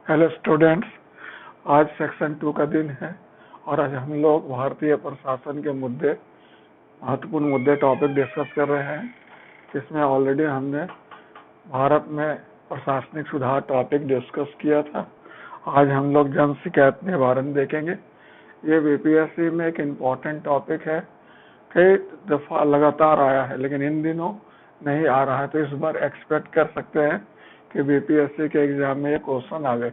Hello students, आज section 2 का दिन है और आज हम लोग भारतीय प्रशासन के महत्वपूर्ण मुद्दे टॉपिक डिस्कस कर रहे हैं। इसमें ऑलरेडी हमने भारत में प्रशासनिक सुधार टॉपिक डिस्कस किया था। आज हम लोग जन शिकायत निवारण देखेंगे। ये बीपीएससी में एक इम्पॉर्टेंट टॉपिक है, कई दफा लगातार आया है लेकिन इन दिनों नहीं आ रहा है, तो इस बार एक्सपेक्ट कर सकते हैं कि बीपीएससी के एग्जाम में ये क्वेश्चन आ गए।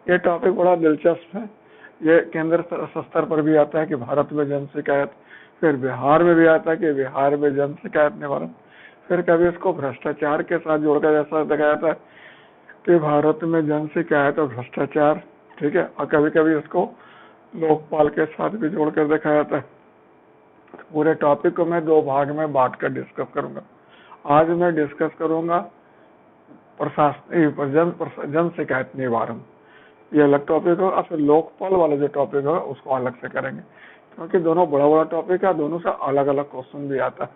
ये टॉपिक बड़ा दिलचस्प है। ये केंद्र स्तर पर भी आता है कि भारत में जन शिकायत, फिर बिहार में भी आता है कि बिहार में जन शिकायत निवारण, फिर कभी इसको भ्रष्टाचार के साथ जोड़कर ऐसा दिखाया जाता है कि भारत में जन शिकायत और भ्रष्टाचार, ठीक है, और कभी कभी इसको लोकपाल के साथ भी जोड़कर दिखाया जाता है। पूरे टॉपिक को मैं 2 भाग में बांट कर डिस्कस करूंगा। आज मैं डिस्कस करूंगा जन शिकायत निवारण, ये अलग टॉपिक होगा, और फिर लोकपाल वाला जो टॉपिक होगा उसको अलग से करेंगे, क्योंकि दोनों बड़ा बड़ा टॉपिक है, दोनों से अलग अलग क्वेश्चन भी आता है।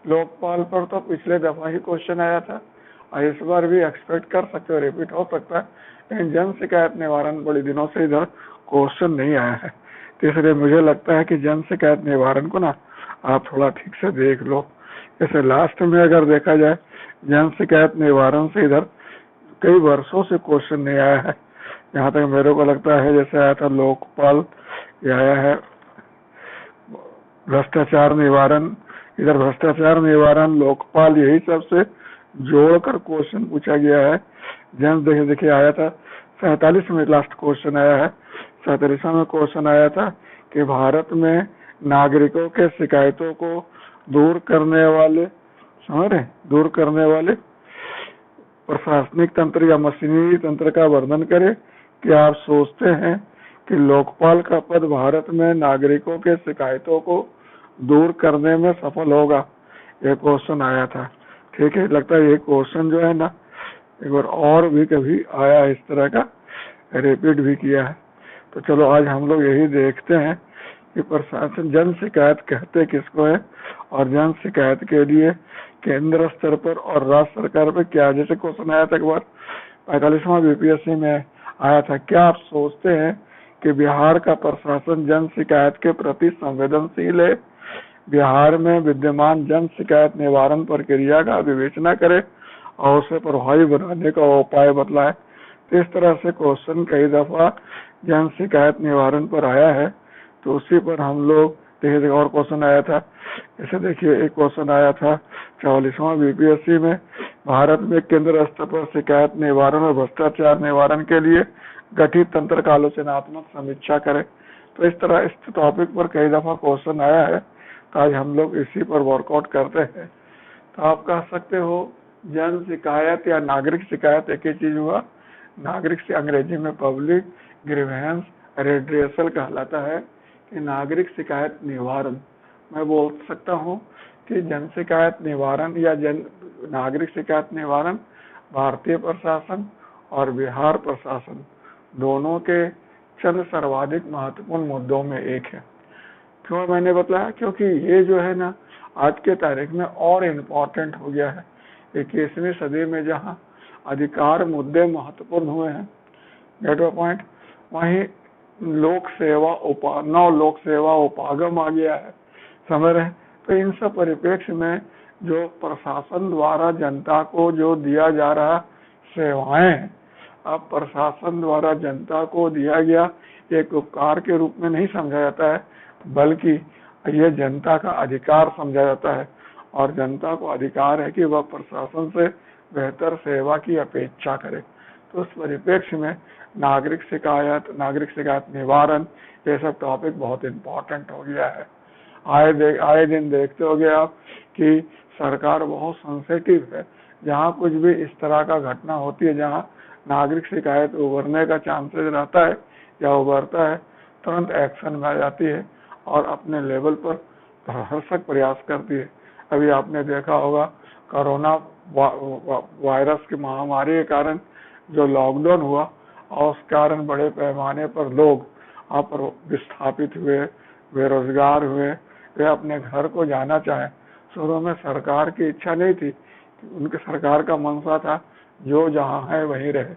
लोकपाल पर तो पिछले दफा ही क्वेश्चन आया था और इस बार भी एक्सपेक्ट कर सकते हो रिपीट हो सकता है, लेकिन जन शिकायत निवारण बड़ी दिनों से इधर क्वेश्चन नहीं आया है, इसलिए मुझे लगता है कि जन शिकायत निवारण को ना आप थोड़ा ठीक से देख लो। जैसे लास्ट में अगर देखा जाए, जन शिकायत निवारण से इधर कई वर्षों से क्वेश्चन नहीं आया है, जहाँ तक मेरे को लगता है। जैसे आया था लोकपाल, ये आया है भ्रष्टाचार निवारण, इधर भ्रष्टाचार निवारण, लोकपाल, यही सबसे जोड़कर क्वेश्चन पूछा गया है। जन देखिए आया था 47 में लास्ट क्वेश्चन आया है। 47वां में क्वेश्चन आया था कि भारत में नागरिकों के शिकायतों को दूर करने वाले प्रशासनिक तंत्र या मशीनरी तंत्र का वर्णन करें। क्या आप सोचते हैं कि लोकपाल का पद भारत में नागरिकों के शिकायतों को दूर करने में सफल होगा? यह क्वेश्चन आया था, ठीक है। लगता है ये क्वेश्चन जो है ना, एक बार और भी कभी आया इस तरह का, रिपीट भी किया है। तो चलो आज हम लोग यही देखते हैं कि प्रशासन जन शिकायत कहते किसको है और जन शिकायत के लिए केंद्र स्तर पर और राज्य सरकार पर क्या, जैसे क्वेश्चन आया था एक बार 45वां बीपीएससी में आया था, क्या आप सोचते हैं कि बिहार का प्रशासन जन शिकायत के प्रति संवेदनशील है? बिहार में विद्यमान जन शिकायत निवारण प्रक्रिया का विवेचना करे और उसे प्रभावी बनाने का उपाय बतलाए। तो इस तरह से क्वेश्चन कई दफा जन शिकायत निवारण पर आया है, तो उसी पर हम लोग देखिए और क्वेश्चन आया था। जैसे देखिए एक क्वेश्चन आया था 44वां बीपीएससी में, भारत में केंद्र स्तर पर शिकायत निवारण और भ्रष्टाचार निवारण के लिए गठित तंत्र का आलोचनात्मक समीक्षा करें। तो इस तरह इस टॉपिक पर कई दफा क्वेश्चन आया है, तो आज हम लोग इसी पर वर्कआउट करते हैं। तो आप कह सकते हो जन शिकायत या नागरिक शिकायत एक ही चीज हुआ। नागरिक से अंग्रेजी में पब्लिक ग्रीवेंस रेड्रेसल कहलाता है कि नागरिक शिकायत निवारण। मैं बोल सकता हूँ कि जन शिकायत निवारण या नागरिक शिकायत निवारण भारतीय प्रशासन और बिहार प्रशासन दोनों के चंद सर्वाधिक महत्वपूर्ण मुद्दों में एक है। क्यों मैंने बताया? क्योंकि ये जो है ना आज के तारीख में और इम्पोर्टेंट हो गया है। 21वीं सदी में जहाँ अधिकार मुद्दे महत्वपूर्ण हुए हैं, गेट पॉइंट, वहीं लोक सेवा उपागम आ गया है, समझ रहे हैं? तो इन सब परिप्रेक्ष्य में जो प्रशासन द्वारा जनता को जो दिया जा रहा सेवाएं, अब प्रशासन द्वारा जनता को दिया गया एक उपकार के रूप में नहीं समझा जाता है, बल्कि यह जनता का अधिकार समझा जाता है और जनता को अधिकार है कि वह प्रशासन से बेहतर सेवा की अपेक्षा करे। तो उस परिप्रेक्ष्य में नागरिक शिकायत निवारण, ये सब टॉपिक बहुत इम्पोर्टेंट हो गया है। आए दिन देखते होंगे आप कि सरकार बहुत सेंसिटिव है। जहाँ कुछ भी इस तरह का घटना होती है, जहाँ नागरिक शिकायत उभरने का चांसेस रहता है या उभरता है, तुरंत एक्शन में आ जाती है और अपने लेवल पर भरसक प्रयास करती है। अभी आपने देखा होगा कोरोना वायरस की महामारी के कारण जो लॉकडाउन हुआ और उस कारण बड़े पैमाने पर लोग वहाँ पर विस्थापित हुए, बेरोजगार हुए, वे अपने घर को जाना चाहे। शुरू में सरकार की इच्छा नहीं थी, उनके सरकार का मंशा था जो जहाँ है वहीं रहे।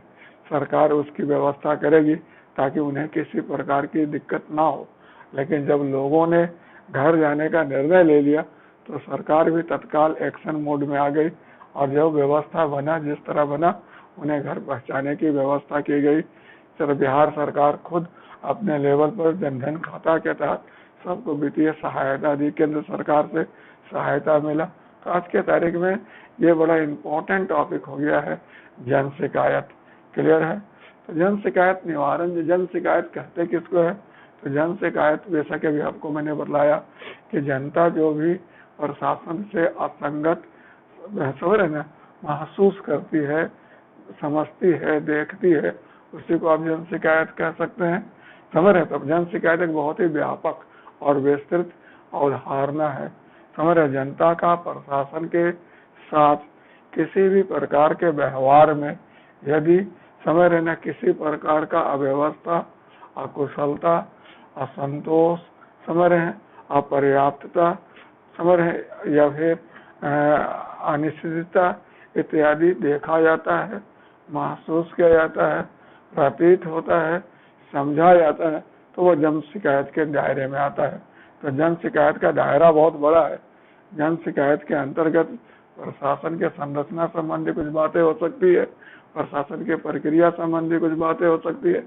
सरकार उसकी व्यवस्था करेगी ताकि उन्हें किसी प्रकार की दिक्कत ना हो। लेकिन जब लोगों ने घर जाने का निर्णय ले लिया तो सरकार भी तत्काल एक्शन मोड में आ गई और जो व्यवस्था बना, जिस तरह बना, उन्हें घर पहुंचाने की व्यवस्था की गई। सर बिहार सरकार खुद अपने लेवल पर जनधन खाता के तहत सबको वित्तीय सहायता दी, केंद्र सरकार से सहायता मिला। तो आज के तारीख में ये बड़ा इम्पोर्टेंट टॉपिक हो गया है, जन शिकायत। क्लियर है? तो जन शिकायत निवारण, जन शिकायत कहते किसको है? तो जन शिकायत जैसा कि अभी आपको मैंने बताया कि जनता जो भी प्रशासन से असंगत महसूस करती है, समझती है, देखती है, उसी को आप जन शिकायत कह सकते हैं। समझ रहे? तो जन शिकायत एक बहुत ही व्यापक और विस्तृत अवधारणा है। समझ रहे? जनता का प्रशासन के साथ किसी भी प्रकार के व्यवहार में यदि समझ रहे ना किसी प्रकार का अव्यवस्था, अकुशलता, असंतोष, समझ रहे हैं, अपर्याप्तता, समझ रहे, या फिर अनिश्चितता इत्यादि देखा जाता है, महसूस किया जाता है, प्रतीत होता है, समझा जाता है, तो वो जन शिकायत के दायरे में आता है। तो जन शिकायत का दायरा बहुत बड़ा है। जन शिकायत के अंतर्गत प्रशासन के संरचना संबंधी कुछ बातें हो सकती है, प्रशासन के प्रक्रिया संबंधी कुछ बातें हो सकती है,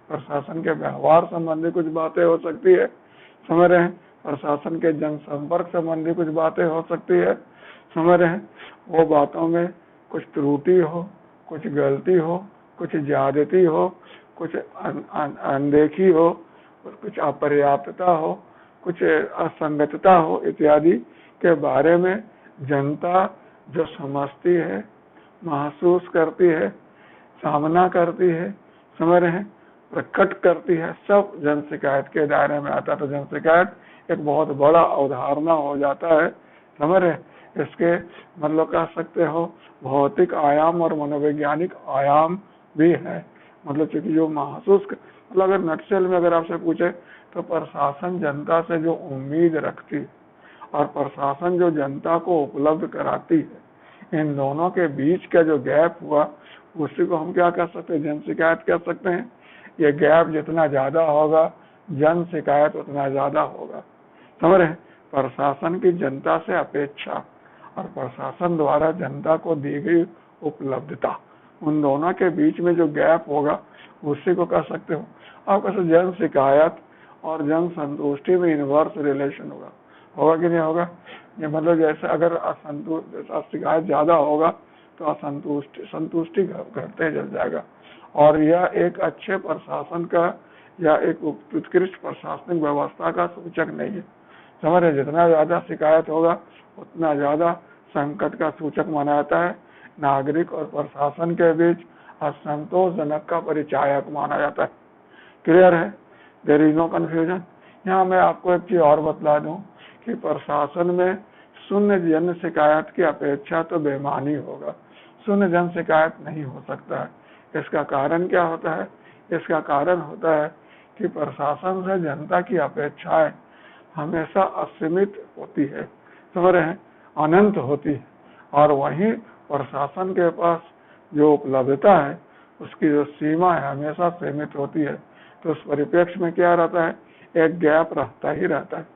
प्रशासन के व्यवहार संबंधी कुछ बातें हो सकती है, समझ रहे हैं, प्रशासन के जनसंपर्क संबंधी कुछ बातें हो सकती है, समझ रहे हैं। वो बातों में कुछ त्रुटि हो, कुछ गलती हो, कुछ ज्यादती हो, कुछ अनदेखी हो, कुछ अपर्याप्तता हो, कुछ असंगतता हो इत्यादि के बारे में जनता जो समझती है, महसूस करती है, सामना करती है, समझ रहे हैं, प्रकट करती है, सब जन शिकायत के दायरे में आता है। तो जन शिकायत एक बहुत बड़ा अवधारणा हो जाता है, समझ रहे। इसके मतलब कह सकते हो भौतिक आयाम और मनोवैज्ञानिक आयाम भी है। मतलब चूंकि जो महसूस मतलब अगर नटसेल में अगर आपसे पूछे तो प्रशासन जनता से जो उम्मीद रखती है और प्रशासन जो जनता को उपलब्ध कराती है, इन दोनों के बीच का जो गैप हुआ उसी को हम क्या कह सकते हैं? जन शिकायत कह सकते हैं। ये गैप जितना ज्यादा होगा जन शिकायत उतना ज्यादा होगा, समझ रहे। प्रशासन की जनता से अपेक्षा और प्रशासन द्वारा जनता को दी गई उपलब्धता, उन दोनों के बीच में जो गैप होगा उसी को कह सकते हो आप। कैसे जन शिकायत और जन संतुष्टि में इनवर्स रिलेशन होगा कि नहीं होगा? ये मतलब जैसे अगर शिकायत ज्यादा होगा तो संतुष्टि घटते चल जाएगा और यह एक अच्छे प्रशासन का या एक उत्कृष्ट प्रशासनिक व्यवस्था का सूचक नहीं है, समझ रहे। जितना ज्यादा शिकायत होगा उतना ज्यादा संकट का सूचक माना जाता है। नागरिक और प्रशासन के बीच असंतोषजनक का परिचायक माना जाता है। क्लियर है? There is no confusion. यहाँ मैं आपको एक चीज और बतला दूं कि प्रशासन में शून्य जन शिकायत की अपेक्षा तो बेईमानी होगा, शून्य जन शिकायत नहीं हो सकता है। इसका कारण क्या होता है? इसका कारण होता है कि प्रशासन से जनता की अपेक्षाएं हमेशा असीमित होती है, समझ रहे हैं, अनंत होती है, और वहीं प्रशासन के पास जो उपलब्धता है उसकी जो सीमा है हमेशा सीमित होती है। तो उस परिप्रेक्ष्य में क्या रहता है? एक गैप रहता ही रहता है,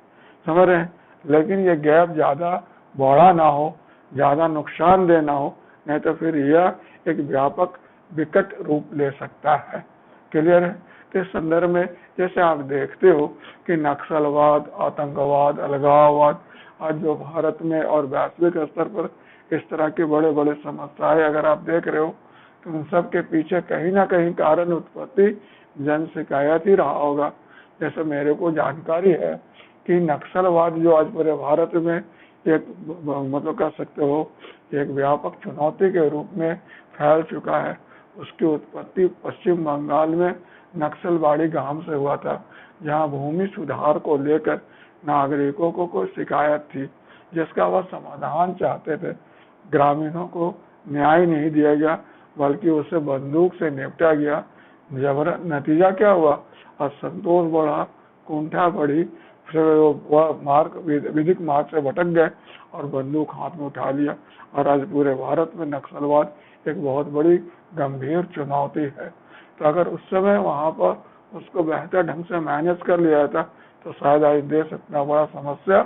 समझ रहे हैं। लेकिन ये गैप ज्यादा बड़ा ना हो, ज्यादा नुकसानदेह ना हो, नहीं तो फिर यह एक व्यापक विकट रूप ले सकता है। क्लियर है? इस संदर्भ में जैसे आप देखते हो कि नक्सलवाद, आतंकवाद, अलगाववाद आज जो भारत में और वैश्विक स्तर पर इस तरह के बड़े बड़े समस्याएं अगर आप देख रहे हो तो उन सब के पीछे कहीं ना कहीं कारण उत्पत्ति जन शिकायत ही रहा होगा। जैसे मेरे को जानकारी है कि नक्सलवाद जो आज पूरे भारत में एक मतलब कह सकते हो एक व्यापक चुनौती के रूप में फैल चुका है, उसकी उत्पत्ति पश्चिम बंगाल में नक्सलवाड़ी गांव से हुआ था, जहां भूमि सुधार को लेकर नागरिकों को कोई शिकायत थी जिसका वह समाधान चाहते थे। ग्रामीणों को न्याय नहीं दिया गया बल्कि उसे बंदूक से निपटा गया। नतीजा क्या हुआ? असंतोष बढ़ा, कुंठा बढ़ी, फिर वह मार्ग विधिक मार्ग से भटक गए और बंदूक हाथ में उठा लिया। और आज पूरे भारत में नक्सलवाद एक बहुत बड़ी गंभीर चुनौती है। तो अगर उस समय वहां पर उसको बेहतर ढंग से मैनेज कर लिया जाता तो शायद आज देश इतना बड़ा समस्या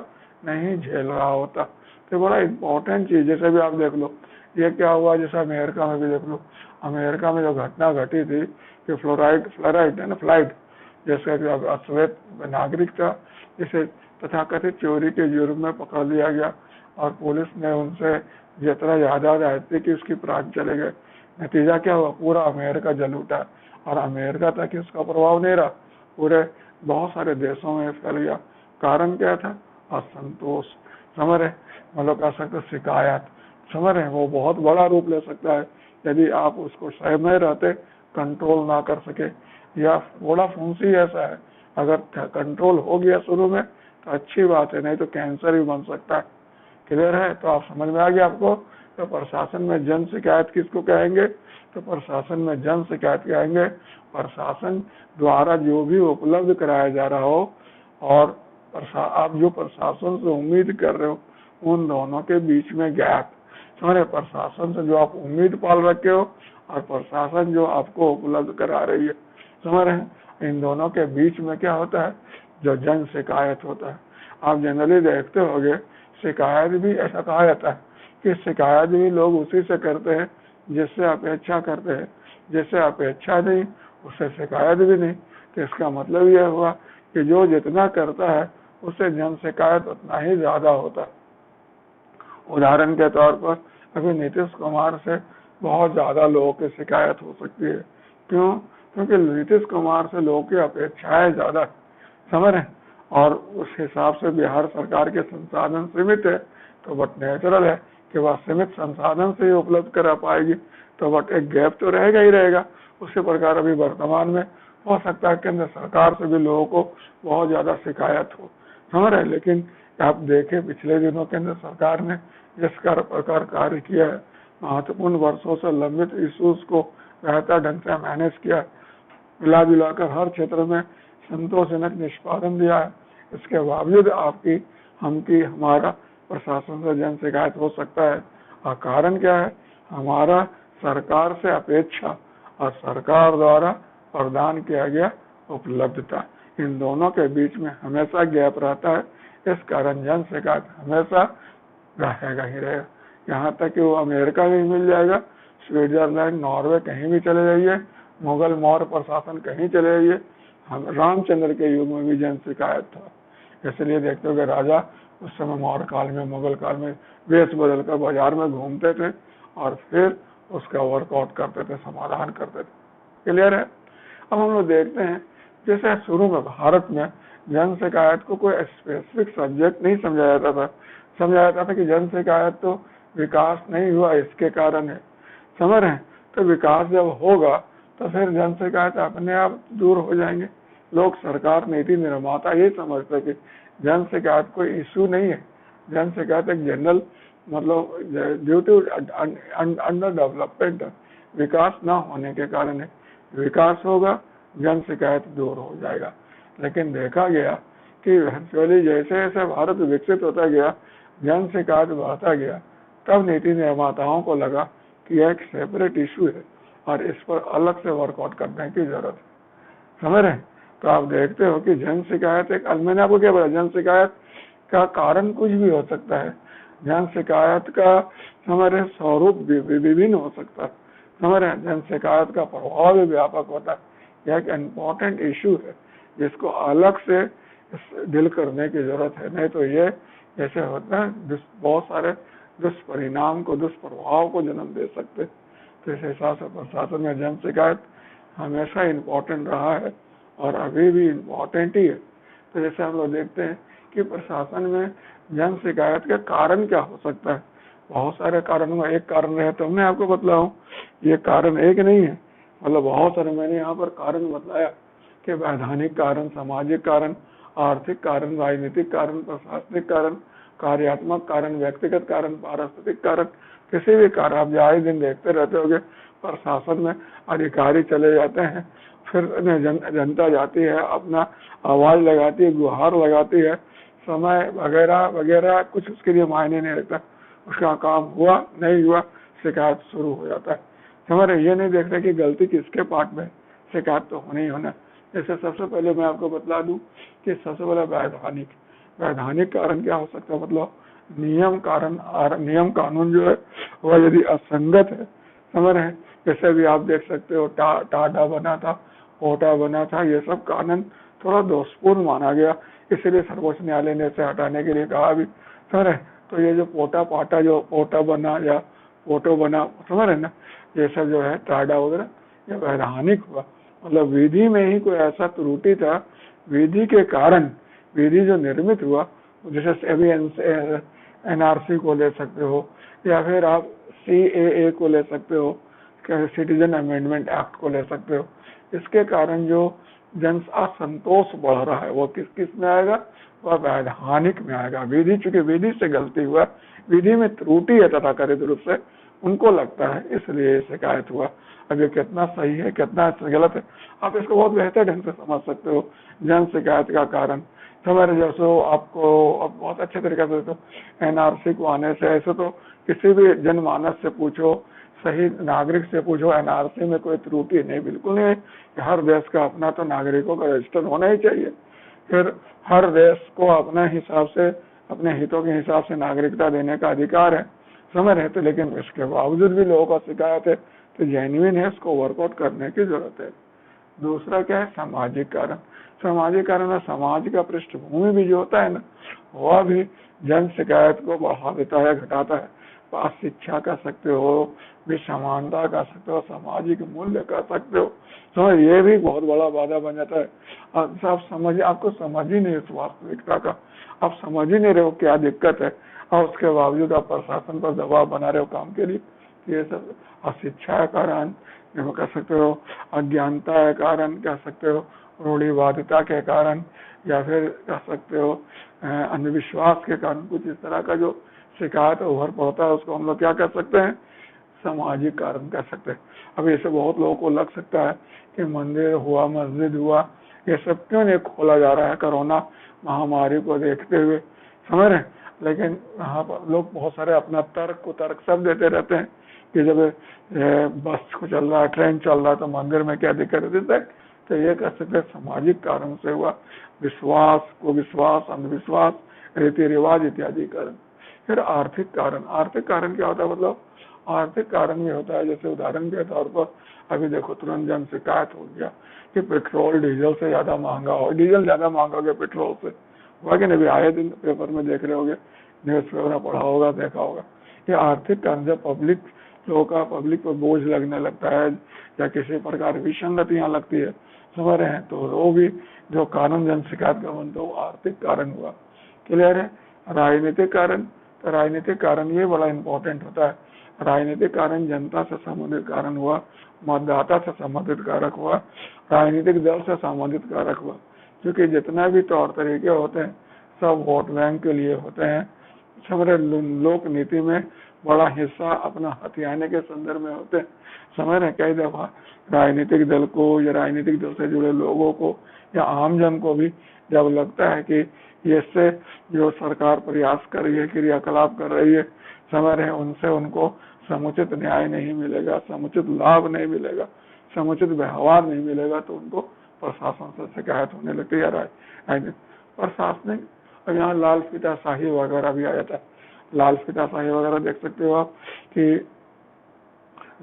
नहीं झेल रहा होता। तो बड़ा इम्पोर्टेंट चीज, जैसे भी आप देख लो ये क्या हुआ, जैसे अमेरिका में भी देख लो, अमेरिका में जो घटना घटी थी कि फ्लोराइड है ना, फ्लाइट, जैसे कि अश्वेत नागरिक था जिसे तथाकथित चोरी के जुर्म में पकड़ लिया गया और पुलिस ने उनसे जितना ज्यादा रहती कि उसकी प्राण चले गए। नतीजा क्या हुआ, पूरा अमेरिका जल उठा और अमेरिका तक ही उसका प्रभाव नहीं रहा, पूरे बहुत सारे देशों में फैल गया। कारण क्या था, असंतोष, समझ रहे, मतलब कह सकते शिकायत, समझ रहे, वो बहुत बड़ा रूप ले सकता है यदि आप उसको सही में रहते कंट्रोल ना कर सके। या थोड़ा फुंसी ऐसा है, अगर कंट्रोल हो गया शुरू में तो अच्छी बात है, नहीं तो कैंसर भी बन सकता है। क्लियर है, तो आप समझ में आ गया आपको। तो प्रशासन में जन शिकायत किसको कहेंगे, तो प्रशासन में जन शिकायत कहेंगे प्रशासन द्वारा जो भी उपलब्ध कराया जा रहा हो और आप जो प्रशासन से उम्मीद कर रहे हो उन दोनों के बीच में गैप, समझे, प्रशासन से जो आप उम्मीद पाल रखे हो और प्रशासन जो आपको उपलब्ध करा रही है, समझ रहे हैं, इन दोनों के बीच में क्या होता है, जो जन शिकायत होता है। आप जनरली देखते होंगे शिकायत भी ऐसा कहा जाता है कि शिकायत भी लोग उसी से करते हैं जिससे अपेक्षा करते हैं, जिससे अपेक्षा नहीं उससे शिकायत भी नहीं। तो इसका मतलब यह हुआ कि जो जितना करता है उससे जन शिकायत उतना ही ज्यादा होता है। उदाहरण के तौर पर अभी नीतीश कुमार से बहुत ज्यादा लोगों की शिकायत हो सकती है। क्यों, क्योंकि नीतीश कुमार से लोगों की अपेक्षाएं ज्यादा, समझ रहे, और उस हिसाब से बिहार सरकार के संसाधन सीमित है, तो बट नेचुरल है कि वह सीमित संसाधन से ही उपलब्ध करा पाएगी, तो बट एक गैप तो रहेगा ही रहेगा। उसी प्रकार अभी वर्तमान में हो सकता है केंद्र सरकार से भी लोगों को बहुत ज्यादा शिकायत हो, समझ रहे, लेकिन आप देखें पिछले दिनों केंद्र सरकार ने जिस प्रकार कार्य किया है, महत्वपूर्ण वर्षों से लंबित इश्यूज को बेहतर ढंग से मैनेज किया, मिला जुलाकर हर क्षेत्र में संतोषजनक निष्पादन दिया है। इसके बावजूद आपकी हमारा प्रशासन से जन शिकायत हो सकता है। और कारण क्या है, हमारा सरकार से अपेक्षा और सरकार द्वारा प्रदान किया गया उपलब्धता, इन दोनों के बीच में हमेशा गैप रहता है। इस कारण जन शिकायत हमेशा रहेगा ही रहेगा, यहाँ तक कि वो अमेरिका में भी मिल जाएगा, स्विट्जरलैंड, नॉर्वे, कहीं भी चले जाइए, मुगल मौर्य प्रशासन कहीं चले जाइए, हम रामचंद्र के युग में भी जन शिकायत था। इसलिए देखते हो कि राजा उस समय मौर्य काल में, मुगल काल में वेश बदलकर बाजार में घूमते थे और फिर उसका वर्कआउट करते थे, समाधान करते थे। क्लियर है। अब हम लोग देखते हैं जैसे शुरू में भारत में जन शिकायत को कोई स्पेसिफिक सब्जेक्ट नहीं समझा जाता था, समझा जाता था कि जन शिकायत तो विकास नहीं हुआ इसके कारण है, समझ रहे हैं, तो विकास जब होगा तो फिर जन शिकायत अपने आप दूर हो जाएंगे। लोग, सरकार, नीति निर्माता ये समझते कि जन शिकायत कोई इशू नहीं है, जन शिकायत एक जनरल मतलब ड्यू टू अंडर डेवलपमेंट, विकास ना होने के कारण है, विकास होगा जन शिकायत दूर हो जाएगा। लेकिन देखा गया कि एक्चुअली जैसे जैसे भारत विकसित होता गया, जन शिकायत बढ़ता गया, तब नीति निर्माताओं को लगा कि यह एक सेपरेट इशू है और इस पर अलग से वर्कआउट करने की जरूरत है, समझ रहे हैं। तो आप देखते हो कि जन शिकायत एक, मैंने आपको क्या बोला, जन शिकायत का कारण कुछ भी हो सकता है, जन शिकायत का हमारे स्वरूप विभिन्न हो सकता है, समझ रहे हैं, जन शिकायत का प्रभाव भी व्यापक होता है। यह एक इम्पोर्टेंट इशू है जिसको अलग से डील करने की जरूरत है, नहीं तो ये जैसे होता है बहुत सारे दुष्परिणाम को, दुष्प्रभाव को जन्म दे सकते। तो इस हिसाब से प्रशासन में जन शिकायत हमेशा इम्पोर्टेंट रहा है और अभी भी इम्पोर्टेंट ही है। तो जैसे हम लोग देखते हैं कि प्रशासन में जन शिकायत का कारण क्या हो सकता है, बहुत सारे कारणों में एक कारण रहे तो मैं आपको बतलाऊं, ये कारण एक नहीं है, मतलब बहुत सारे मैंने यहाँ पर कारण बताया कि वैधानिक कारण, सामाजिक कारण, आर्थिक कारण, राजनीतिक कारण, प्रशासनिक कारण, कार्यात्मक कारण, व्यक्तिगत कारण, पारिस्थितिक कारण, किसी भी कारण आप आए दिन देखते रहते होंगे प्रशासन में अधिकारी चले जाते हैं, फिर जनता जाती है, अपना आवाज लगाती है, गुहार लगाती है, समय वगैरह वगैरह कुछ उसके लिए मायने नहीं रखता, उसका काम हुआ नहीं हुआ शिकायत शुरू हो जाता है। हमारे ये नहीं देखते कि गलती किसके पार्ट में, शिकायत तो होना ही होना। जैसे सबसे पहले मैं आपको बतला दूं कि सबसे पहले वैधानिक कारण क्या हो सकता है, मतलब नियम कानून जो है वह यदि असंगत है, समझ रहे हैं। जैसे भी आप देख सकते हो टाडा बना था, पोटा बना था, ये सब कानून थोड़ा दोषपूर्ण माना गया, इसलिए सर्वोच्च न्यायालय ने इसे हटाने के लिए कहा भी, समझ रहे। तो ये जो पोटा बना या पोटो बना, समझ रहे ना, ये सब जो है टाडा वगैरह, ये वैधानिक हुआ, मतलब विधि में ही कोई ऐसा त्रुटि था, विधि के कारण विधि जो निर्मित हुआ, जैसे अभी एनआरसी को ले सकते हो, या फिर आप CAA को ले सकते हो, सिटीजन अमेंडमेंट एक्ट को ले सकते हो। इसके कारण जो जन असंतोष बढ़ रहा है वो किस में आएगा, वह वैधानिक में आएगा। विधि, चूंकि विधि से गलती हुआ, विधि में त्रुटि है तथाकथित रूप से, उनको लगता है, इसलिए शिकायत हुआ। अब ये कितना सही है कितना गलत है, आप इसको बहुत बेहतर ढंग से समझ सकते हो। जन शिकायत का कारण हमारे जैसे आपको बहुत अच्छे तरीके से, तो NRC को आने से, ऐसे तो किसी भी जनमानस से पूछो, सही नागरिक से पूछो, NRC में कोई त्रुटि नहीं, बिल्कुल नहीं। हर देश का अपना तो नागरिकों का रजिस्टर होना ही चाहिए। फिर हर देश को अपने हिसाब से, अपने हितों के हिसाब से नागरिकता देने का अधिकार है, समझ रहे। तो लेकिन इसके बावजूद भी लोगों का शिकायत है, तो जेन्युइन है, इसको वर्कआउट करने की जरूरत है। दूसरा क्या है, सामाजिक कारण। सामाजिक कारण में समाज का पृष्ठभूमि भी जो होता है ना, वह भी जन शिकायत को बढ़ा देता है, घटाता है। आप शिक्षा कह सकते हो, भी समानता कह सकते हो, सामाजिक मूल्य कह सकते हो, तो ये भी बहुत बड़ा बाधा बन जाता है। आपको समझ ही नहीं इस वास्तविकता का, आप समझ ही नहीं रहे हो क्या दिक्कत है, और उसके बावजूद आप प्रशासन पर दबाव बना रहे हो काम के लिए। ये सब अशिक्षा का कारण कह सकते हो, अज्ञानता के कारण कह सकते हो, रूढ़िवादिता के कारण, या फिर कह सकते हो अंधविश्वास के कारण, कुछ इस तरह का जो शिकायत उभर पड़ता है, उसको हम लोग क्या कह सकते हैं, सामाजिक कारण कह सकते हैं। अब ऐसे बहुत लोगों को लग सकता है कि मंदिर हुआ, मस्जिद हुआ, ये सब क्यों नहीं खोला जा रहा है कोरोना महामारी को देखते हुए, समझ रहे। लेकिन यहाँ पर लोग बहुत सारे अपना तर्क सब देते रहते हैं कि जब बस को चल रहा है, ट्रेन चल रहा है, तो मंदिर में क्या दिक्कत होती है। तो ये कह सकते हैं सामाजिक कारण से हुआ, विश्वास, अंधविश्वास, रीति रिवाज इत्यादि कारण। फिर आर्थिक कारण क्या होता है, मतलब आर्थिक कारण भी होता है। जैसे उदाहरण के तौर पर अभी देखो, तुरंत जन शिकायत हो गया कि पेट्रोल डीजल से ज्यादा महंगा हो, डीजल ज्यादा महंगा हो गया पेट्रोल से, हुआ कि नहीं, आए दिन पेपर में देख रहे होगे, न्यूज पेपर पढ़ा होगा, देखा होगा। ये आर्थिक कारण, जब पब्लिक पर बोझ लगने लगता है, या किसी प्रकार विसंगतियां लगती है, समझ रहे हैं, तो वो भी जो कानून जन शिकायत का बनता है वो आर्थिक कारण हुआ। क्लियर है। राजनीतिक कारण, तो राजनीतिक कारण ये बड़ा इंपॉर्टेंट होता है। राजनीतिक कारण जनता से संबंधित कारण हुआ, मतदाता से संबंधित कारक हुआ, राजनीतिक दल से संबंधित कारक हुआ। क्योंकि जितना भी तौर तरीके होते हैं सब वोट बैंक के लिए होते हैं। समझ, लोक नीति में बड़ा हिस्सा अपना हथियाने के संदर्भ में होते हैं। समझ रहे, कई दफा राजनीतिक दल को या राजनीतिक दल से जुड़े लोगों को या आम जन को भी जब लगता है कि इससे जो सरकार प्रयास कर रही है, क्रियाकलाप कर रही है, समझ रहे, उनसे उनको समुचित न्याय नहीं मिलेगा, समुचित लाभ नहीं मिलेगा, समुचित व्यवहार नहीं मिलेगा, तो उनको प्रशासन से शिकायत होने लगती है। प्रशासनिक, अब यहाँ लाल फीताशाही वगैरह भी आ जाता है। लाल फीताशाही वगैरह देख सकते हो आप कि